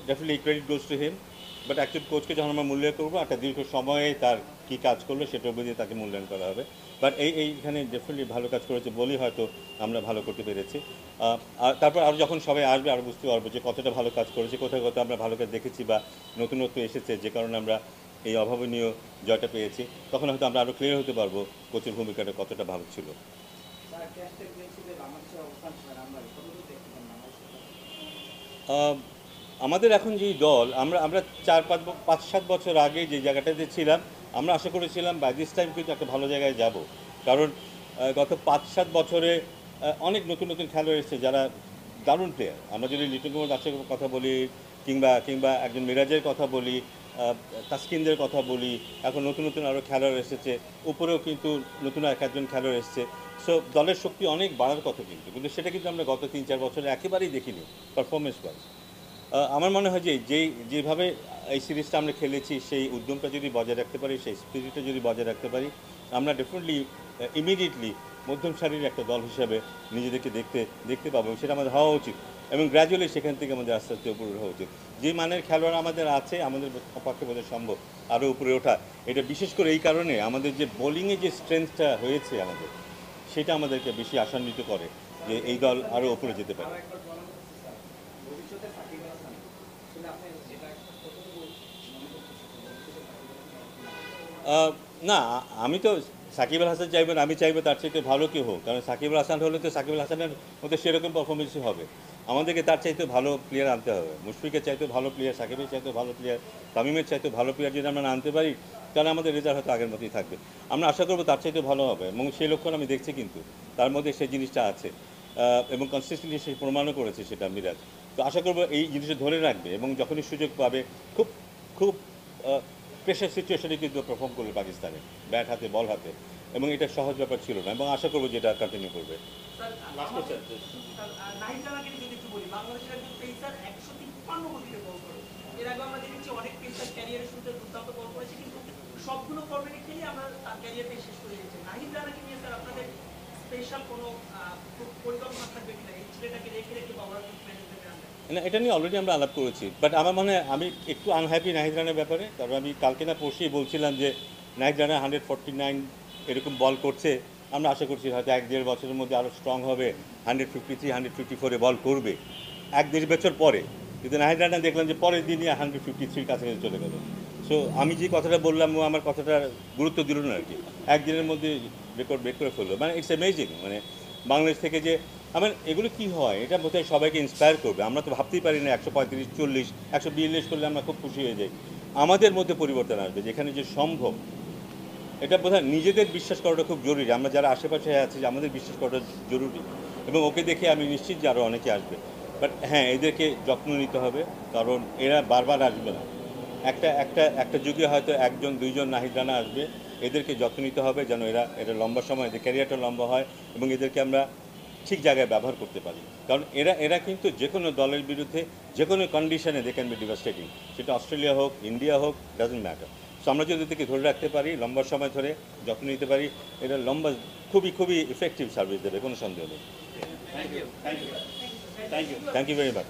Definitely credit goes to him, but actually কোচকে যখন আমরা মূল্যায়ন করবো একটা দীর্ঘ সময়ে তার কী কাজ করলো সেটার উপর দিয়ে তাকে মূল্যায়ন করা হবে। বাট এইখানে ডেফিনেটলি ভালো কাজ করেছে বলেই হয়তো আমরা ভালো করতে পেরেছি। আর তারপর আরও যখন সবাই আসবে আরও বুঝতে পারবো যে কতটা ভালো কাজ করেছে, কোথায় কোথাও আমরা ভালো কাজ দেখেছি বা নতুনত্ব এসেছে যে কারণে আমরা এই অভাবনীয় জয়টা পেয়েছি, তখন হয়তো আমরা আরও ক্লিয়ার হতে পারবো কোচের ভূমিকাটা কতটা ভালো ছিল। আমাদের এখন যেই দল, আমরা আমরা 4-5-7 বছর আগে যে জায়গাটাতে ছিলাম, আমরা আশা করেছিলাম বাই দিস টাইম কিন্তু একটা ভালো জায়গায় যাব। কারণ গত 5-7 বছরে অনেক নতুন নতুন খেলোয়াড় এসেছে যারা দারুণ প্লেয়ার। আমরা যদি লিটন কুমার দাসের কথা বলি, কিংবা একজন মিরাজের কথা বলি, তাসকিনদের কথা বলি, এখন নতুন নতুন আরও খেলোয়াড় এসেছে, উপরেও কিন্তু নতুন একজন খেলোয়াড় এসেছে। সো দলের শক্তি অনেক বাড়ার কথা, কিন্তু সেটা কিন্তু আমরা গত 3-4 বছরে একেবারেই দেখিনি পারফরমেন্স ওয়াইজ। আমার মনে হয় যে যেভাবে এই সিরিজটা আমরা খেলেছি, সেই উদ্যমটা যদি বজায় রাখতে পারি, সেই স্পিরিটটা যদি বজায় রাখতে পারি, আমরা ডেফিনেটলি ইমিডিয়েটলি মধ্যম সারির একটা দল হিসাবে নিজেদেরকে দেখতে পাবো। সেটা আমাদের হওয়া উচিত এবং গ্র্যাজুয়ালি সেখান থেকে আমাদের আস্তে আস্তে উপরে ওঠা উচিত। যে মানের খেলোয়াড় আমাদের আছে, আমাদের পক্ষে বোধ সম্ভব আরও উপরে ওঠা। এটা বিশেষ করে এই কারণে আমাদের যে বোলিংয়ে যে স্ট্রেংথটা হয়েছে আমাদের, সেটা আমাদেরকে বেশি আশান্বিত করে যে এই দল আরও উপরে যেতে পারে। না, আমি তো সাকিব আল হাসান চাইবেন, আমি চাইবো তার চাইতে ভালো কেউ হোক। কারণ সাকিব আল হাসান হলে তো সাকিব আল হাসানের মধ্যে সেরকম পারফরমেন্সই হবে। আমাদেরকে তার চাইতে ভালো প্লেয়ার আনতে হবে। মুশফিকের চাইতে ভালো প্লেয়ার, সাকিবের চাইতে ভালো প্লেয়ার, তামিমের চাইতে ভালো প্লেয়ার যদি আমরা আনতে পারি, তাহলে আমাদের রেজাল্ট হয়তো আগের মতোই থাকবে। আমরা আশা করবো তার চাইতে ভালো হবে এবং সেই লক্ষণ আমি দেখছি, কিন্তু তার মধ্যে সেই জিনিসটা আছে এবং কনসিস্টেন্টলি সে প্রমাণও করেছে সেটা মিরাজ। তো আশা করবো এই জিনিসটা ধরে রাখবে এবং যখনই সুযোগ পাবে খুব খুব প্রেশার সিচুয়েশনে কিন্তু পারফর্ম করবে পাকিস্তানে, ব্যাট হাতে বল হাতে, এবং এটা সহজ ব্যাপার ছিল না এবং আশা করবো যেটা কন্টিনিউ করবে। না, এটা নিয়ে অলরেডি আমরা আলাপ করেছি, বাট আমার মনে হয় আমি একটু আনহ্যাপি নাহিদ রানের ব্যাপারে। কারণ আমি কালকে না পরশুই বলছিলাম যে নাহিদ রানা 149 এরকম বল করছে, আমরা আশা করছি হয়তো 1-1.5 বছরের মধ্যে আরও স্ট্রং হবে, 153-154-এ বল করবে 1-1.5 বছর পরে। কিন্তু নাহিদ রানা দেখলাম যে পরের দিনই 153 কাছাকাছি চলে গেল। সো আমি যে কথাটা বললাম ও আমার কথাটা গুরুত্ব দিল না আর কি, একদিনের মধ্যে রেকর্ড ব্রেক করে ফেললো। মানে ইটস অ্যামেজিং, মানে বাংলাদেশ থেকে যে আমার এগুলো কি হয়, এটা বোধহয় সবাইকে ইন্সপায়ার করবে। আমরা তো ভাবতেই পারি না 135, 40, 142 করলে আমরা খুব খুশি হয়ে যাই। আমাদের মধ্যে পরিবর্তন আসবে যেখানে যে সম্ভব, এটা বোধহয় নিজেদের বিশ্বাস করাটা খুব জরুরি। আমরা যারা আশেপাশে আছি আমাদের বিশ্বাস করাটা জরুরি এবং ওকে দেখে আমি নিশ্চিত যে আরও অনেকে আসবে। বাট হ্যাঁ, এদেরকে যত্ন নিতে হবে, কারণ এরা বারবার আসবে না। একটা একটা একটা যুগে হয়তো 1-2 জন নাহিদ রানা আসবে। এদেরকে যত্ন নিতে হবে যেন এরা লম্বা সময়, এদের ক্যারিয়ারটা লম্বা হয় এবং এদেরকে আমরা ঠিক জায়গায় ব্যবহার করতে পারি। কারণ এরা কিন্তু যে কোনো দলের বিরুদ্ধে যে কোনো কন্ডিশনে দে ক্যান বি ডিভাস্টেটিং। সেটা অস্ট্রেলিয়া হোক, ইন্ডিয়া হোক, ডাজন্ট ম্যাটার। সো আমরা যদি এদেরকে ধরে রাখতে পারি, লম্বা সময় ধরে যত্ন নিতে পারি, এটা লম্বা খুবই ইফেক্টিভ সার্ভিস দেবে, কোনো সন্দেহ নেই। Thank you very much.